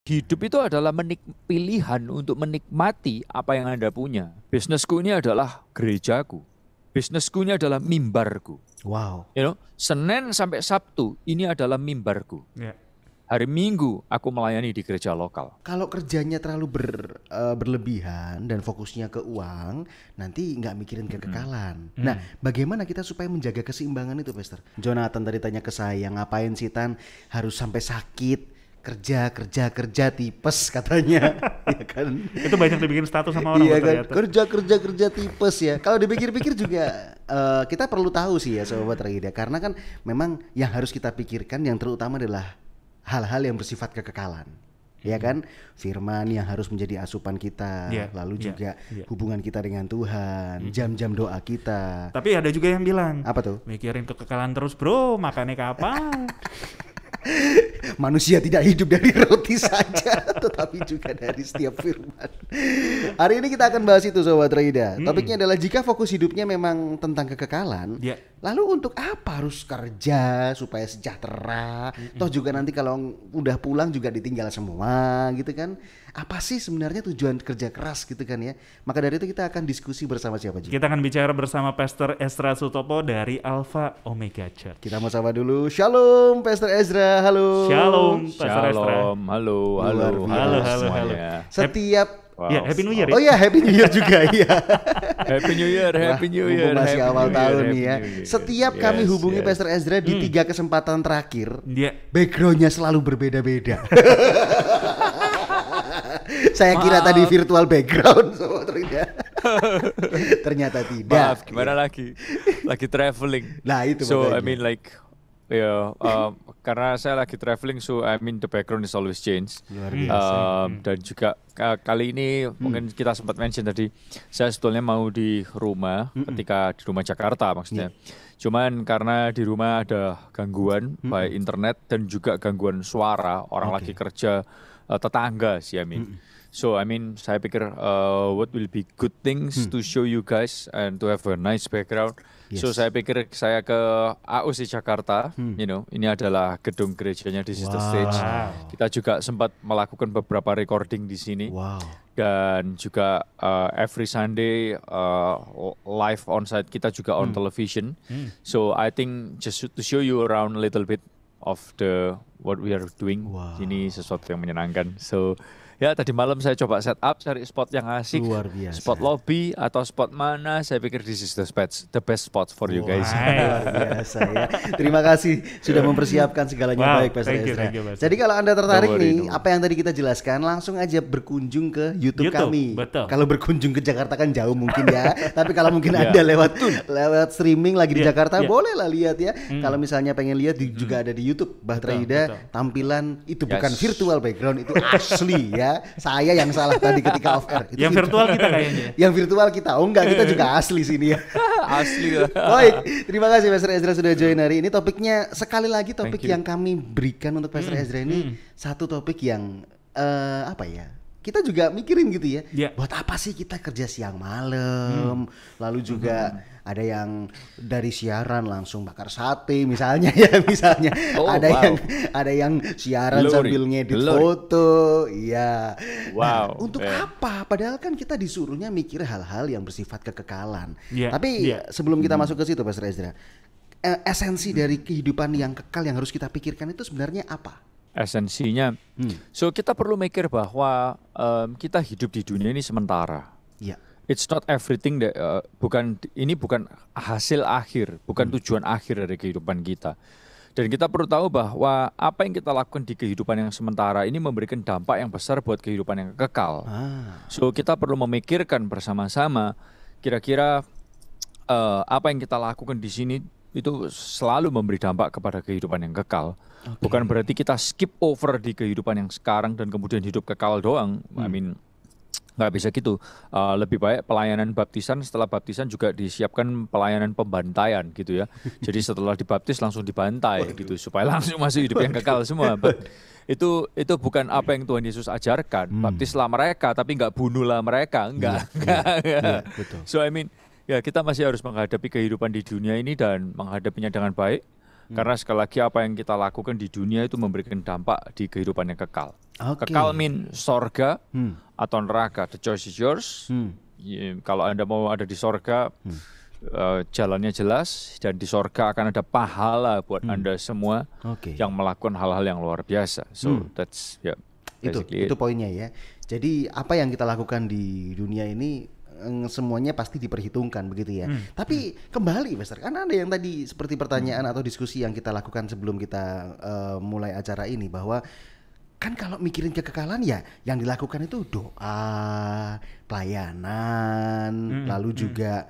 Hidup itu adalah pilihan untuk menikmati apa yang Anda punya. Bisnisku ini adalah gerejaku. Bisnisku ini adalah mimbarku. Wow. Senin sampai Sabtu ini adalah mimbarku. Hari Minggu aku melayani di gereja lokal. Kalau kerjanya terlalu berlebihan dan fokusnya ke uang, nanti nggak mikirin kekekalan. Nah, bagaimana kita supaya menjaga keseimbangan itu, Pastor? Jonathan tadi tanya ke saya, ngapain sih Tan harus sampai sakit? Kerja tipes katanya. Ya kan? Itu banyak dibikin status sama orang. Iya kan? Kerja tipes ya. Kalau dipikir-pikir juga kita perlu tahu sih ya Sobat Raida, karena kan memang yang harus kita pikirkan yang terutama adalah hal-hal yang bersifat kekekalan. Ya kan? Firman yang harus menjadi asupan kita, lalu juga hubungan kita dengan Tuhan, jam-jam doa kita. Tapi ada juga yang bilang, apa tuh? Mikirin kekekalan terus bro, makannya kapan? Manusia tidak hidup dari roti saja, tetapi juga dari setiap firman. Hari ini kita akan bahas itu Sobat Raida. Topiknya adalah jika fokus hidupnya memang tentang kekekalan, lalu untuk apa harus kerja supaya sejahtera? Toh juga nanti kalau udah pulang juga ditinggal semua gitu kan. Apa sih sebenarnya tujuan kerja keras gitu kan ya? Maka dari itu kita akan diskusi bersama siapa juga? Kita akan bicara bersama Pastor Ezra Sutopo dari Alpha Omega Church. Kita mau sapa dulu. Shalom Pastor Ezra, halo. Shalom Pastor Ezra. Halo. Setiap Happy New Year. Oh iya, Happy New Year juga ya. Happy New Year. Masih awal tahun nih ya. Setiap kami hubungi Pastor Ezra di 3 kesempatan terakhir, backgroundnya selalu berbeda-beda. Saya kira tadi virtual background ternyata tidak. Maaf, gimana lagi traveling. Nah itu so makanya. I mean like karena saya lagi traveling, so I mean the background is always change. Luar biasa. Dan juga kali ini mungkin kita sempat mention tadi, saya sebetulnya mau di rumah ketika di rumah Jakarta maksudnya. Cuman karena di rumah ada gangguan baik internet dan juga gangguan suara orang lagi kerja, tetangga sih I mean. So I mean saya pikir what will be good things to show you guys and to have a nice background. So saya pikir saya ke AUC Jakarta, ini adalah gedung gerejanya di situ stage. Kita juga sempat melakukan beberapa recording di sini. Dan juga every Sunday live on site kita juga on television. So I think just to show you around a little bit of what we are doing. Ini sesuatu yang menyenangkan. So ya tadi malam saya coba set up, cari spot yang asik, luar biasa. Spot lobby atau spot mana, saya pikir this is the best spot for you guys. Luar biasa ya. Terima kasih sudah mempersiapkan segalanya baik Pastor Ezra. Jadi kalau Anda tertarik apa yang tadi kita jelaskan, langsung aja berkunjung ke YouTube kami. Betul. Kalau berkunjung ke Jakarta kan jauh mungkin ya, tapi kalau mungkin Anda lewat streaming lagi di Jakarta, boleh lah lihat ya. Kalau misalnya pengen lihat juga ada di YouTube Bahtraida, tampilan itu bukan virtual background, itu asli ya. Saya yang salah tadi ketika off air. Yang virtual kita kayaknya. Yang virtual kita. Oh enggak, kita juga asli sini ya. Asli lah. Baik, terima kasih Pastor Ezra sudah join hari ini. Topiknya sekali lagi topik yang kami berikan untuk Pastor Ezra ini satu topik yang kita juga mikirin gitu ya. Buat apa sih kita kerja siang malam? Lalu juga ada yang dari siaran langsung bakar sate misalnya ya, ada yang siaran sambil ngedit foto. Iya. Nah, untuk apa? Padahal kan kita disuruhnya mikir hal-hal yang bersifat kekekalan. Tapi sebelum kita masuk ke situ Pastor Ezra, esensi dari kehidupan yang kekal yang harus kita pikirkan itu sebenarnya apa? Esensinya, so kita perlu mikir bahwa kita hidup di dunia ini sementara. It's not everything that, ini bukan hasil akhir, bukan tujuan akhir dari kehidupan kita. Dan kita perlu tahu bahwa apa yang kita lakukan di kehidupan yang sementara ini memberikan dampak yang besar buat kehidupan yang kekal. So kita perlu memikirkan bersama-sama kira-kira apa yang kita lakukan di sini itu selalu memberi dampak kepada kehidupan yang kekal. Bukan berarti kita skip over di kehidupan yang sekarang dan kemudian hidup kekal doang. I mean, nggak bisa gitu. Lebih baik pelayanan baptisan, setelah baptisan juga disiapkan pelayanan pembantaian gitu ya. Jadi setelah dibaptis langsung dibantai gitu supaya langsung masuk hidup yang kekal semua. But itu bukan apa yang Tuhan Yesus ajarkan. Baptislah mereka tapi nggak bunuhlah mereka, enggak. Betul. So I mean, ya kita masih harus menghadapi kehidupan di dunia ini dan menghadapinya dengan baik. Karena sekali lagi apa yang kita lakukan di dunia itu memberikan dampak di kehidupan yang kekal. Kekal mean sorga atau neraka. The choice is yours. Kalau Anda mau ada di sorga, jalannya jelas, dan di sorga akan ada pahala buat Anda semua yang melakukan hal-hal yang luar biasa. So that's itu poinnya ya. Jadi apa yang kita lakukan di dunia ini semuanya pasti diperhitungkan begitu ya. Tapi kembali Pastor, kan ada yang tadi seperti pertanyaan atau diskusi yang kita lakukan sebelum kita mulai acara ini, bahwa kan kalau mikirin kekekalan ya yang dilakukan itu doa, pelayanan, lalu juga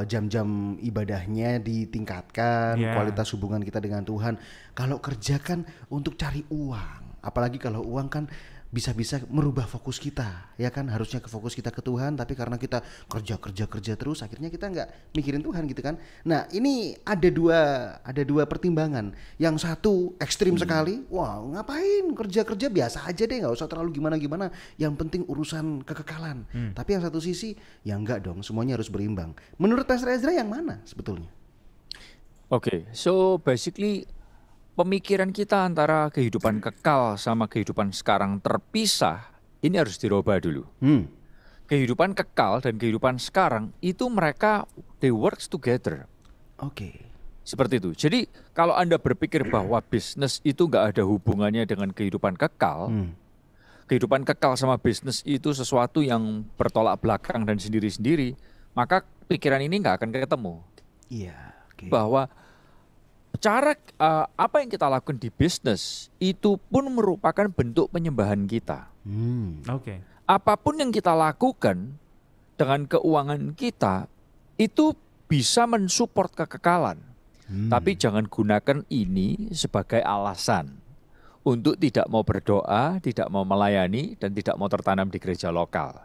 jam-jam ibadahnya ditingkatkan, kualitas hubungan kita dengan Tuhan. Kalau kerja kan untuk cari uang, apalagi kalau uang kan bisa-bisa merubah fokus kita, ya kan, harusnya ke fokus kita ke Tuhan, tapi karena kita kerja terus, akhirnya kita nggak mikirin Tuhan gitu kan. Nah ini ada dua pertimbangan. Yang satu ekstrim sekali, wah ngapain kerja biasa aja deh, nggak usah terlalu gimana-gimana, yang penting urusan kekekalan. Tapi yang satu sisi, ya enggak dong, semuanya harus berimbang. Menurut Pastor Ezra yang mana sebetulnya? So basically pemikiran kita antara kehidupan kekal sama kehidupan sekarang terpisah, ini harus dirubah dulu. Kehidupan kekal dan kehidupan sekarang itu mereka they works together. Seperti itu. Jadi kalau Anda berpikir bahwa bisnis itu nggak ada hubungannya dengan kehidupan kekal, kehidupan kekal sama bisnis itu sesuatu yang bertolak belakang dan sendiri-sendiri, maka pikiran ini nggak akan ketemu. Bahwa cara apa yang kita lakukan di bisnis itu pun merupakan bentuk penyembahan kita. Apapun yang kita lakukan dengan keuangan kita itu bisa mensupport kekekalan. Tapi jangan gunakan ini sebagai alasan untuk tidak mau berdoa, tidak mau melayani, dan tidak mau tertanam di gereja lokal.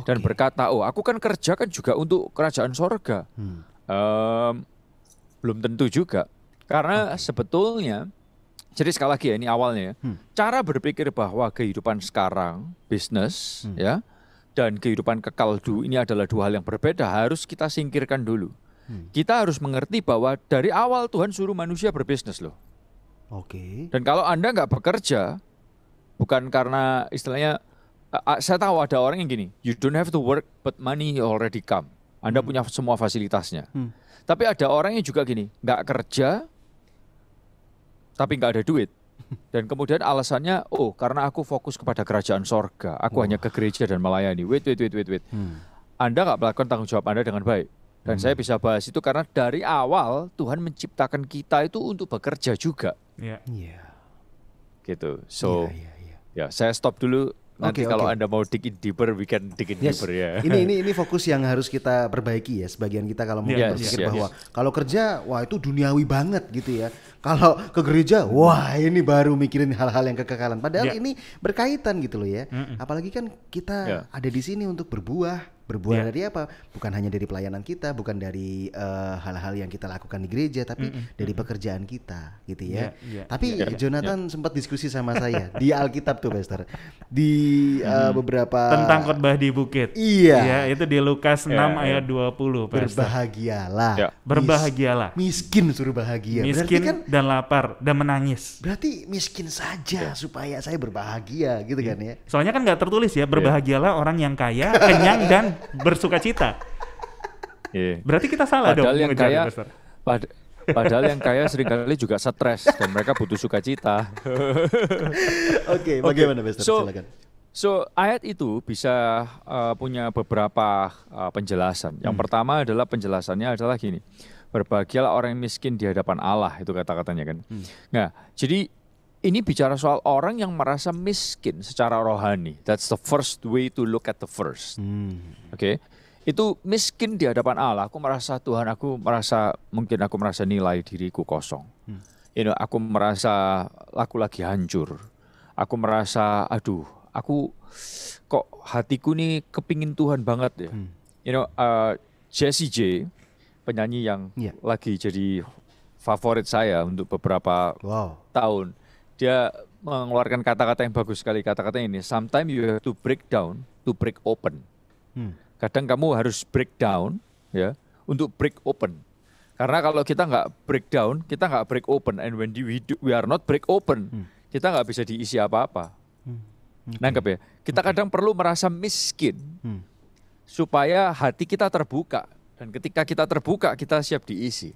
Dan berkata, aku kan kerja kan juga untuk kerajaan sorga. Belum tentu juga. Karena sebetulnya, jadi sekali lagi ya, ini awalnya ya, cara berpikir bahwa kehidupan sekarang, bisnis, ya, dan kehidupan kekal ini adalah dua hal yang berbeda, harus kita singkirkan dulu. Kita harus mengerti bahwa dari awal Tuhan suruh manusia berbisnis loh. Dan kalau Anda nggak bekerja, bukan karena istilahnya, saya tahu ada orang yang gini, you don't have to work but money already come. Anda punya semua fasilitasnya. Tapi ada orang yang juga gini, nggak kerja, tapi nggak ada duit. Dan kemudian alasannya, karena aku fokus kepada kerajaan sorga, aku hanya ke gereja dan melayani. Wait. Anda nggak melakukan tanggung jawab Anda dengan baik. Dan saya bisa bahas itu karena dari awal Tuhan menciptakan kita itu untuk bekerja juga. Gitu. So, ya saya stop dulu. Nanti kalau Anda mau dig in deeper, we can dig in deeper ya. Ini fokus yang harus kita perbaiki ya, sebagian kita kalau mau berpikir bahwa kalau kerja, wah itu duniawi banget gitu ya. Kalau ke gereja, wah ini baru mikirin hal-hal yang kekekalan. Padahal ini berkaitan gitu loh ya. Apalagi kan kita ada di sini untuk berbuah dari apa? Bukan hanya dari pelayanan kita, bukan dari hal-hal yang kita lakukan di gereja, tapi dari pekerjaan kita gitu ya. Tapi Jonathan sempat diskusi sama saya di Alkitab tuh Pastor, di beberapa tentang khotbah di bukit. Ya, itu di Lukas 6 ayat 20 Pastor. Berbahagialah. Miskin suruh bahagia. Miskin kan, dan lapar dan menangis. Berarti miskin saja supaya saya berbahagia gitu kan ya. Soalnya kan nggak tertulis ya, berbahagialah orang yang kaya, kenyang dan bersuka cita. Berarti kita salah padahal dong. Yang kaya, padahal yang kaya seringkali juga stres dan mereka butuh sukacita. Bagaimana Pastor? Silakan. So ayat itu bisa punya beberapa penjelasan. Yang pertama adalah penjelasannya adalah gini. Berbahagialah orang yang miskin di hadapan Allah, itu kata-katanya kan. Nah, jadi ini bicara soal orang yang merasa miskin secara rohani. That's the first way to look at the verse. Itu miskin di hadapan Allah. Aku merasa Tuhan, mungkin aku merasa nilai diriku kosong. Aku merasa aku lagi hancur. Aku merasa, aku kok hatiku nih kepingin Tuhan banget ya. Jessie J, penyanyi yang lagi jadi favorit saya untuk beberapa tahun. Dia mengeluarkan kata-kata yang bagus sekali. Kata-kata ini, sometimes you have to break down to break open. Kadang kamu harus break down ya untuk break open. Karena kalau kita nggak break down, kita nggak break open. And when we are not break open, kita nggak bisa diisi apa-apa. Nangkep ya? Kita kadang perlu merasa miskin supaya hati kita terbuka, dan ketika kita terbuka kita siap diisi.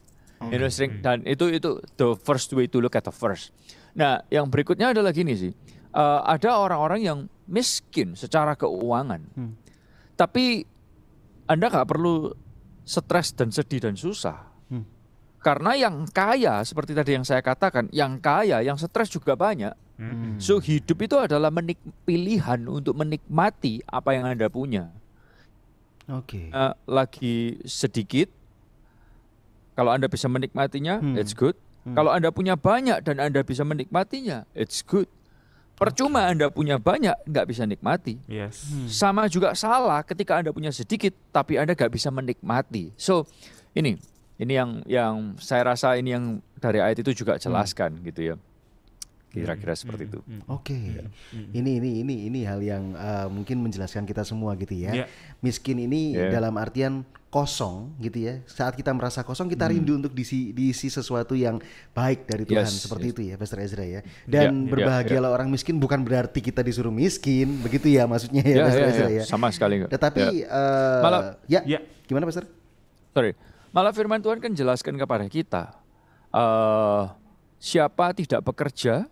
Dan itu the first way to look at the first. Nah, yang berikutnya adalah gini sih. Ada orang-orang yang miskin secara keuangan. Tapi Anda nggak perlu stres dan sedih dan susah. Karena yang kaya, seperti tadi yang saya katakan, yang kaya, yang stres juga banyak. So hidup itu adalah pilihan untuk menikmati apa yang Anda punya. Lagi sedikit, kalau Anda bisa menikmatinya, it's good. Kalau Anda punya banyak dan Anda bisa menikmatinya, it's good. Percuma Anda punya banyak, nggak bisa nikmati. Sama juga salah ketika Anda punya sedikit, tapi Anda nggak bisa menikmati. So ini yang saya rasa ini yang dari ayat itu juga jelaskan gitu ya. Kira-kira seperti itu. Ini hal yang mungkin menjelaskan kita semua gitu ya. Miskin ini dalam artian kosong gitu ya. Saat kita merasa kosong, kita rindu untuk diisi sesuatu yang baik dari Tuhan, seperti itu ya, Pastor Ezra ya. Dan berbahagialah orang miskin bukan berarti kita disuruh miskin, begitu ya maksudnya ya, Pastor Ezra ya. Sama sekali enggak. Tetapi gimana Pastor? Malah firman Tuhan kan jelaskan kepada kita. Siapa tidak bekerja,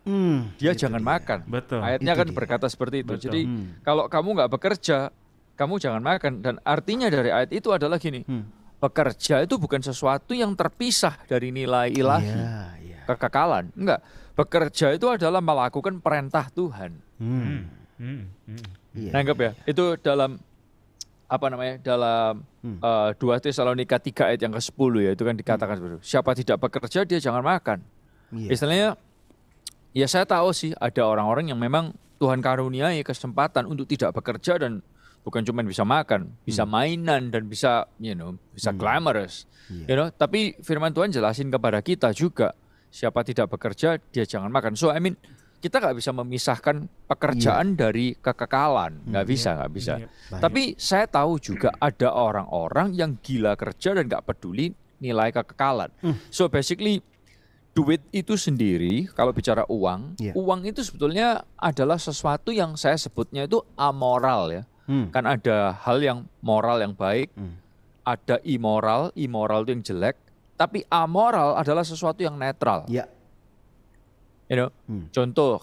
dia jangan makan. Betul. Ayatnya kan berkata seperti itu. Jadi kalau kamu nggak bekerja, kamu jangan makan. Dan artinya dari ayat itu adalah gini, bekerja itu bukan sesuatu yang terpisah dari nilai ilahi, kekekalan. Enggak, bekerja itu adalah melakukan perintah Tuhan. Nanggap ya, itu dalam dalam 2 Tesalonika 3 ayat yang ke-10 ya, itu kan dikatakan seperti itu. Siapa tidak bekerja, dia jangan makan. Istilahnya, ya saya tahu sih ada orang-orang yang memang Tuhan karuniai kesempatan untuk tidak bekerja dan bukan cuma bisa makan, bisa mainan dan bisa bisa glamorous, Tapi firman Tuhan jelasin kepada kita juga, siapa tidak bekerja dia jangan makan. So kita nggak bisa memisahkan pekerjaan dari kekekalan, nggak bisa. Tapi saya tahu juga ada orang-orang yang gila kerja dan nggak peduli nilai kekekalan. So basically duit itu sendiri, kalau bicara uang, uang itu sebetulnya adalah sesuatu yang saya sebutnya itu amoral ya. Kan ada hal yang moral yang baik, ada immoral itu yang jelek, tapi amoral adalah sesuatu yang netral. Contoh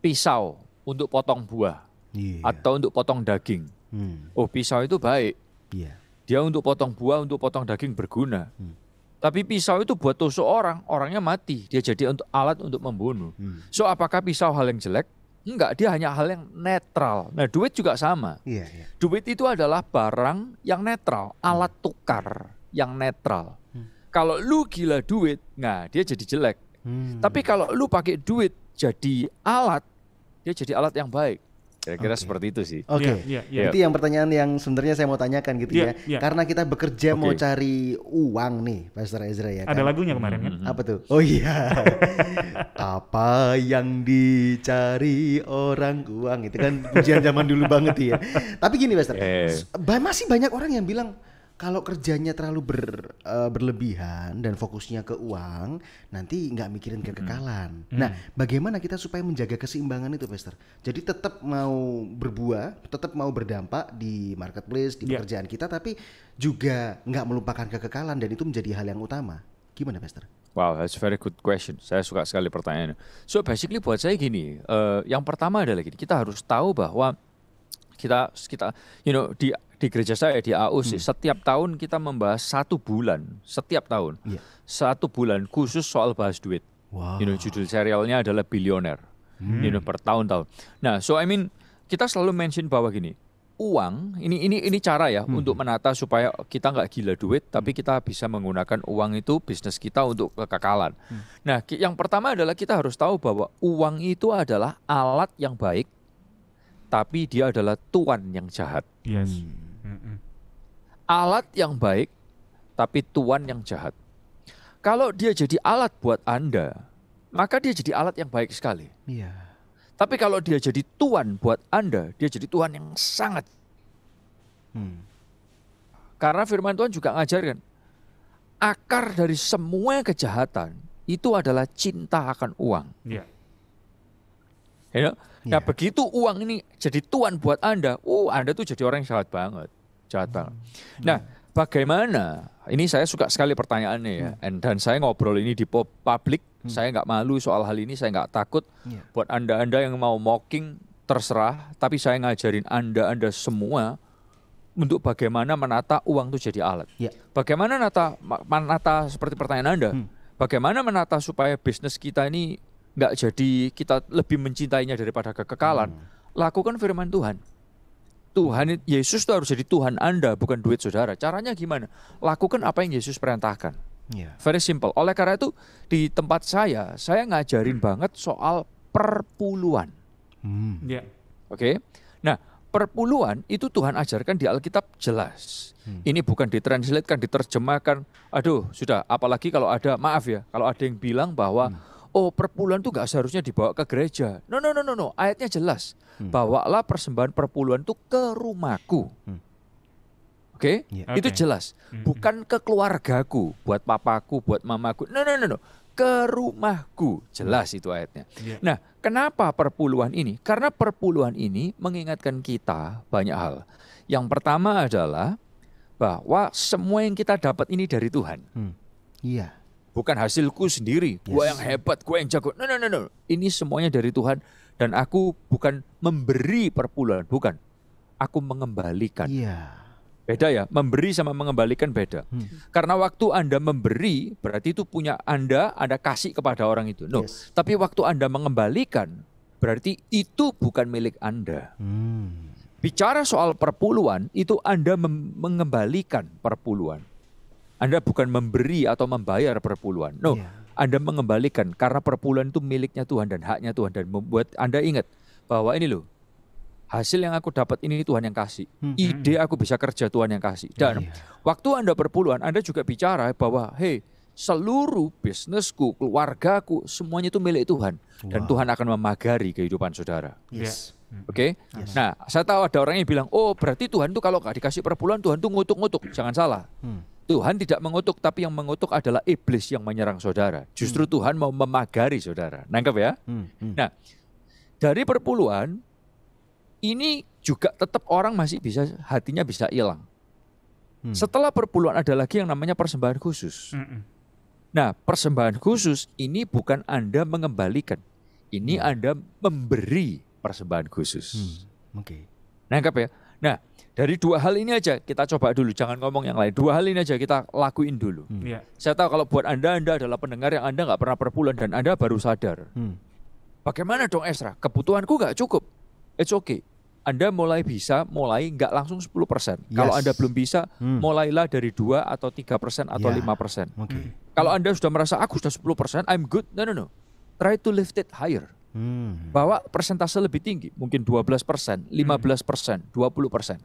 pisau untuk potong buah atau untuk potong daging. Pisau itu baik. Dia untuk potong buah, untuk potong daging berguna. Tapi pisau itu buat tusuk orangnya mati. Dia jadi alat untuk membunuh. So apakah pisau hal yang jelek? Enggak, dia hanya hal yang netral. Nah, duit juga sama. Duit itu adalah barang yang netral, alat tukar yang netral. Kalau lu gila duit, dia jadi jelek. Tapi kalau lu pakai duit jadi alat, dia jadi alat yang baik. Kira-kira seperti itu sih. Itu yang pertanyaan yang sebenarnya saya mau tanyakan gitu ya. Karena kita bekerja mau cari uang nih, Pastor Ezra ya. Ada lagunya kemarin kan? Apa tuh? Oh iya. Apa yang dicari orang uang, itu kan pujian zaman dulu banget ya. Tapi gini Pastor, masih banyak orang yang bilang kalau kerjanya terlalu berlebihan dan fokusnya ke uang, nanti nggak mikirin kekekalan. Nah, bagaimana kita supaya menjaga keseimbangan itu, Pastor? Jadi tetap mau berbuah, tetap mau berdampak di marketplace, di pekerjaan kita, tapi juga nggak melupakan kekekalan, dan itu menjadi hal yang utama. Gimana, Pastor? Wow, that's a very good question. Saya suka sekali pertanyaannya. So basically buat saya gini, yang pertama adalah gini, kita harus tahu bahwa kita di gereja saya di AUC setiap tahun kita membahas 1 bulan setiap tahun 1 bulan khusus soal bahas duit. Judul serialnya adalah Bilioner bertahun-tahun. Nah, so kita selalu mention bahwa gini, uang ini cara ya untuk menata supaya kita nggak gila duit, tapi kita bisa menggunakan uang itu bisnis kita untuk kekekalan. Nah, yang pertama adalah kita harus tahu bahwa uang itu adalah alat yang baik, tapi dia adalah tuan yang jahat. Alat yang baik, tapi tuan yang jahat. Kalau dia jadi alat buat Anda, maka dia jadi alat yang baik sekali. Tapi kalau dia jadi tuan buat Anda, dia jadi tuan yang sangat. Karena firman Tuhan juga ngajarkan, akar dari semua kejahatan itu adalah cinta akan uang. You know? Nah begitu uang ini jadi tuan buat Anda, Anda tuh jadi orang yang jahat banget. Nah bagaimana, ini saya suka sekali pertanyaannya ya, dan saya ngobrol ini di publik, saya nggak malu soal hal ini, saya nggak takut. Buat Anda yang mau mocking, terserah, tapi saya ngajarin Anda semua untuk bagaimana menata uang itu jadi alat. Bagaimana menata seperti pertanyaan Anda, bagaimana menata supaya bisnis kita ini nggak jadi kita lebih mencintainya daripada kekekalan. Lakukan firman Tuhan. Yesus itu harus jadi Tuhan Anda, bukan duit saudara. Caranya gimana? Lakukan apa yang Yesus perintahkan. Very simple. Oleh karena itu di tempat saya ngajarin banget soal perpuluhan. Oke. Nah, perpuluhan itu Tuhan ajarkan di Alkitab jelas. Ini bukan ditranslatekan, diterjemahkan. Aduh, sudah. Apalagi kalau ada, maaf ya, kalau ada yang bilang bahwa perpuluhan itu gak seharusnya dibawa ke gereja. No. Ayatnya jelas. Bawalah persembahan perpuluhan itu ke rumahku. Oke? Itu jelas. Bukan ke keluargaku, buat papaku, buat mamaku. No. Ke rumahku. Jelas itu ayatnya. Nah, kenapa perpuluhan ini? Karena perpuluhan ini mengingatkan kita banyak hal. Yang pertama adalah bahwa semua yang kita dapat ini dari Tuhan. Bukan hasilku sendiri, gue yang hebat, gue yang jago. No. Ini semuanya dari Tuhan. Dan aku bukan memberi perpuluhan, bukan. Aku mengembalikan. Beda ya, memberi sama mengembalikan beda. Karena waktu Anda memberi, berarti itu punya Anda kasih kepada orang itu. No, tapi waktu Anda mengembalikan, berarti itu bukan milik Anda. Bicara soal perpuluhan, itu Anda mengembalikan perpuluhan. Anda bukan memberi atau membayar perpuluhan. No, Anda mengembalikan karena perpuluhan itu miliknya Tuhan dan haknya Tuhan. Dan membuat Anda ingat bahwa ini loh, hasil yang aku dapat ini Tuhan yang kasih. Ide aku bisa kerja Tuhan yang kasih. Dan waktu Anda perpuluhan, Anda juga bicara bahwa seluruh bisnisku, keluargaku, semuanya itu milik Tuhan. Dan Tuhan akan memagari kehidupan saudara. Oke? Nah, saya tahu ada orang yang bilang, berarti Tuhan itu kalau gak dikasih perpuluhan, Tuhan itu ngutuk-ngutuk. Jangan salah. Tuhan tidak mengutuk, tapi yang mengutuk adalah iblis yang menyerang saudara. Justru Tuhan mau memagari saudara. Nangkep ya? Nah, dari perpuluhan, ini juga tetap orang masih bisa, hatinya bisa hilang. Setelah perpuluhan ada lagi yang namanya persembahan khusus. Nah, persembahan khusus ini bukan Anda mengembalikan. Ini Anda memberi persembahan khusus. Nangkep ya? Nah, dari dua hal ini aja kita coba dulu, jangan ngomong yang lain. Dua hal ini aja kita lakuin dulu. Saya tahu kalau buat Anda adalah pendengar yang Anda nggak pernah perpuluhan dan Anda baru sadar. Bagaimana dong Ezra? Kebutuhanku nggak cukup. It's okay. Anda mulai nggak langsung 10%. Kalau Anda belum bisa, mulailah dari 2 atau 3% atau 5%. Kalau Anda sudah merasa aku sudah 10%, I'm good. No. Try to lift it higher. Bawa persentase lebih tinggi, mungkin 12%, 15%, 20%.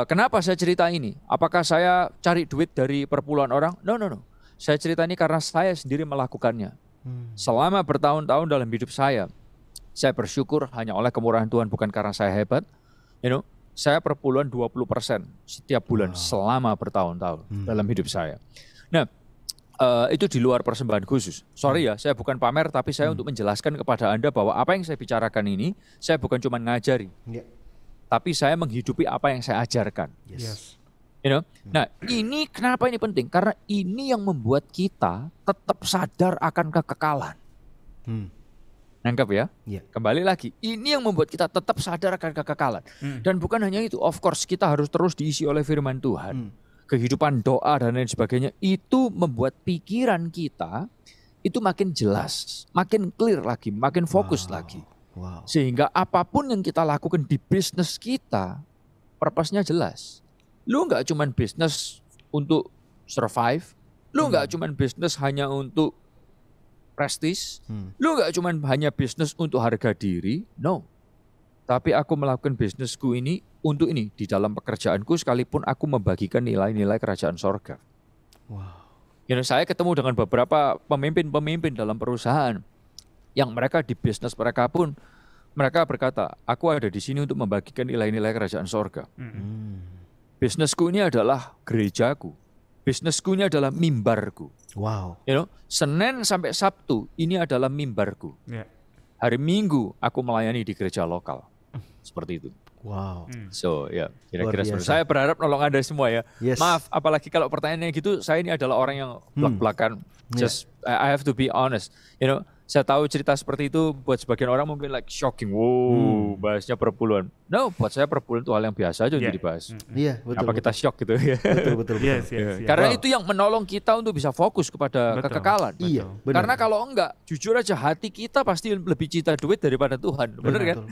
Kenapa saya cerita ini? Apakah saya cari duit dari perpuluhan orang? No. Saya cerita ini karena saya sendiri melakukannya. Selama bertahun-tahun dalam hidup saya bersyukur hanya oleh kemurahan Tuhan, bukan karena saya hebat. Saya perpuluhan 20% setiap bulan selama bertahun-tahun dalam hidup saya. Nah, itu di luar persembahan khusus. Sorry ya, saya bukan pamer, tapi saya untuk menjelaskan kepada Anda bahwa apa yang saya bicarakan ini, saya bukan cuma ngajari, tapi saya menghidupi apa yang saya ajarkan. Nah, ini kenapa ini penting? Karena ini yang membuat kita tetap sadar akan kekekalan. Nangkep ya? Kembali lagi, ini yang membuat kita tetap sadar akan kekekalan. Dan bukan hanya itu, of course kita harus terus diisi oleh firman Tuhan. Kehidupan doa dan lain sebagainya, itu membuat pikiran kita itu makin jelas, makin clear lagi, makin fokus lagi. Sehingga apapun yang kita lakukan di bisnis kita, purpose-nya jelas. Lu nggak cuman bisnis untuk survive, lu nggak cuman bisnis hanya untuk prestis, lu nggak cuman hanya bisnis untuk harga diri, no. Tapi aku melakukan bisnisku ini untuk ini. Di dalam pekerjaanku sekalipun aku membagikan nilai-nilai kerajaan sorga. Saya ketemu dengan beberapa pemimpin-pemimpin dalam perusahaan. Yang mereka di bisnis mereka pun, mereka berkata, aku ada di sini untuk membagikan nilai-nilai kerajaan sorga. Bisnisku ini adalah gerejaku. Bisnisku ini adalah mimbarku. Senin sampai Sabtu ini adalah mimbarku. Hari Minggu aku melayani di gereja lokal. Seperti itu. Wow. So ya, kira-kira seperti saya berharap nolong Anda semua ya. Yes. Maaf, apalagi kalau pertanyaannya gitu, saya ini adalah orang yang belak-belakan. Just I have to be honest. You know, saya tahu cerita seperti itu buat sebagian orang mungkin like shocking. Wow, bahasnya perpuluhan. No, buat saya perpuluhan itu hal yang biasa aja untuk dibahas. Iya, betul. Apa kita shock gitu ya? Betul. Yes. Karena itu yang menolong kita untuk bisa fokus kepada kekekalan. Iya, benar. Karena kalau enggak, jujur aja hati kita pasti lebih cinta duit daripada Tuhan. Benar kan?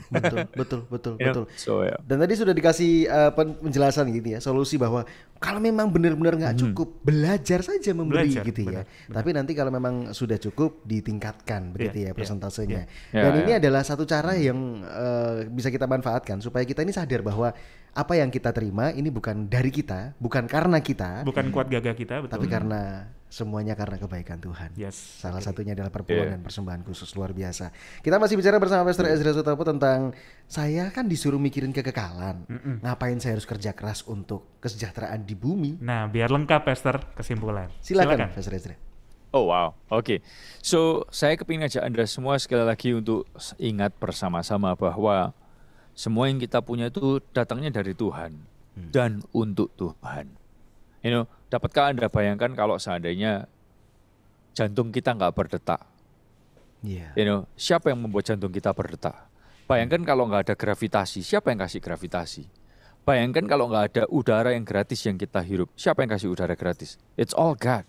Betul. So, yeah. Dan tadi sudah dikasih penjelasan gitu ya, solusi bahwa kalau memang benar-benar nggak cukup, belajar saja memberi gitu ya. Tapi nanti kalau memang sudah cukup, ditingkatkan begitu ya persentasenya. Dan ini adalah satu cara yang bisa kita manfaatkan supaya kita ini sadar bahwa apa yang kita terima ini bukan dari kita, bukan karena kita, bukan kuat gagah kita, betul. Tapi karena semuanya karena kebaikan Tuhan. Yes. Salah satunya adalah perpuluhan dan persembahan khusus luar biasa. Kita masih bicara bersama Pastor Ezra Sutopo tentang saya kan disuruh mikirin kekekalan. Ngapain saya harus kerja keras untuk kesejahteraan di bumi? Nah, biar lengkap Pastor kesimpulan. Silakan. Pastor Ezra. Oh wow, oke. So, saya kepingin ngajak Anda semua sekali lagi untuk ingat bersama-sama bahwa semua yang kita punya itu datangnya dari Tuhan dan untuk Tuhan. You know, dapatkah Anda bayangkan kalau seandainya jantung kita nggak berdetak? You know, siapa yang membuat jantung kita berdetak? Bayangkan kalau nggak ada gravitasi, siapa yang kasih gravitasi? Bayangkan kalau nggak ada udara yang gratis yang kita hirup, siapa yang kasih udara gratis? It's all God.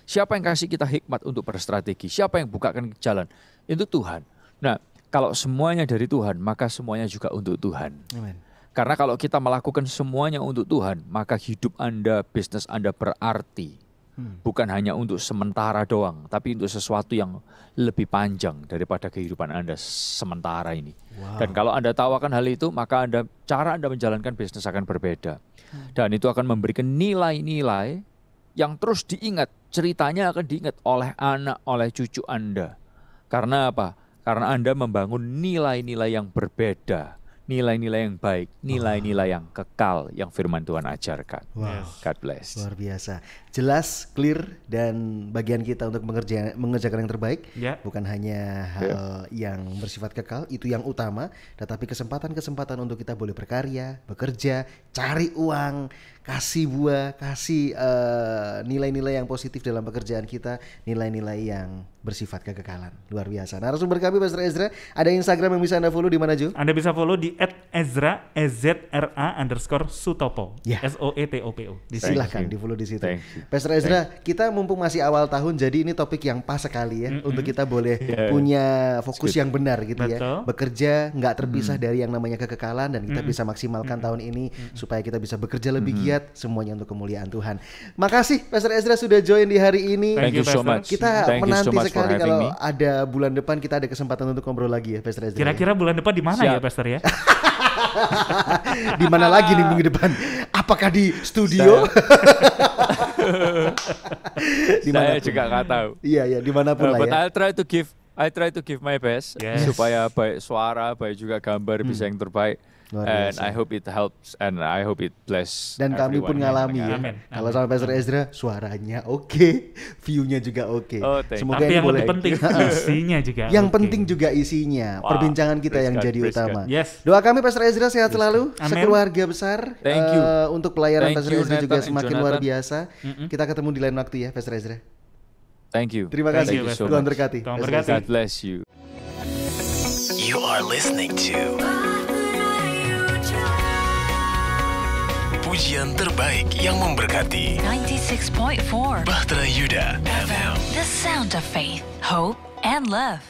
Siapa yang kasih kita hikmat untuk berstrategi? Siapa yang bukakan jalan? Itu Tuhan. Nah, kalau semuanya dari Tuhan, maka semuanya juga untuk Tuhan. Amen. Karena kalau kita melakukan semuanya untuk Tuhan, maka hidup Anda, bisnis Anda berarti. Bukan hanya untuk sementara doang, tapi untuk sesuatu yang lebih panjang daripada kehidupan Anda sementara ini. Wow. Dan kalau Anda tahu akan hal itu, maka cara Anda menjalankan bisnis akan berbeda. Dan itu akan memberikan nilai-nilai yang terus diingat, ceritanya akan diingat oleh anak, oleh cucu Anda. Karena apa? Karena Anda membangun nilai-nilai yang berbeda, nilai-nilai yang baik, nilai-nilai yang kekal yang firman Tuhan ajarkan. Wow. God bless. Luar biasa. Jelas, clear, dan bagian kita untuk mengerjakan yang terbaik. Bukan hanya hal yang bersifat kekal, itu yang utama, tetapi kesempatan-kesempatan untuk kita boleh berkarya, bekerja, cari uang, kasih buah, kasih nilai-nilai yang positif dalam pekerjaan kita, nilai-nilai yang bersifat kekekalan. Luar biasa. Narasumber kami Pastor Ezra, ada Instagram yang bisa Anda follow di mana, Ju? Anda bisa follow di @ezra_sutopo. SOETOPO. Silahkan di follow di situ. Pastor Ezra, kita mumpung masih awal tahun, jadi ini topik yang pas sekali ya, untuk kita boleh punya fokus yang benar gitu ya. Bekerja nggak terpisah dari yang namanya kekekalan, dan kita bisa maksimalkan tahun ini supaya kita bisa bekerja lebih giat, semuanya untuk kemuliaan Tuhan. Makasih Pastor Ezra sudah join di hari ini. Thank you so much. Kita menanti sekali kalau ada bulan depan kita ada kesempatan untuk ngobrol lagi ya Pastor Ezra. Kira-kira bulan depan di mana ya Pastor ya? Di mana lagi nih minggu depan? Apakah di studio? Saya juga nggak tahu. Iya, dimanapun lah ya. But I try to give my best supaya baik suara, baik juga gambar bisa yang terbaik. And I hope it helps and I hope it bless. Dan kami pun ngalami ya. Kalau sama Pastor Ezra suaranya oke, view-nya juga oke. Semoga tapi yang lebih penting isinya juga. Yang penting juga isinya. Perbincangan kita yang jadi utama. Doa kami Pastor Ezra sehat selalu, sekeluarga besar. Thank you. Untuk pelayanan Pastor Ezra juga semakin luar biasa. Kita ketemu di lain waktu ya Pastor Ezra. Thank you. Terima kasih. Tuhan berkati. God bless you. You are listening to pujian terbaik yang memberkati 96.4 Bahtera Yuda FM. The sound of faith, hope, and love.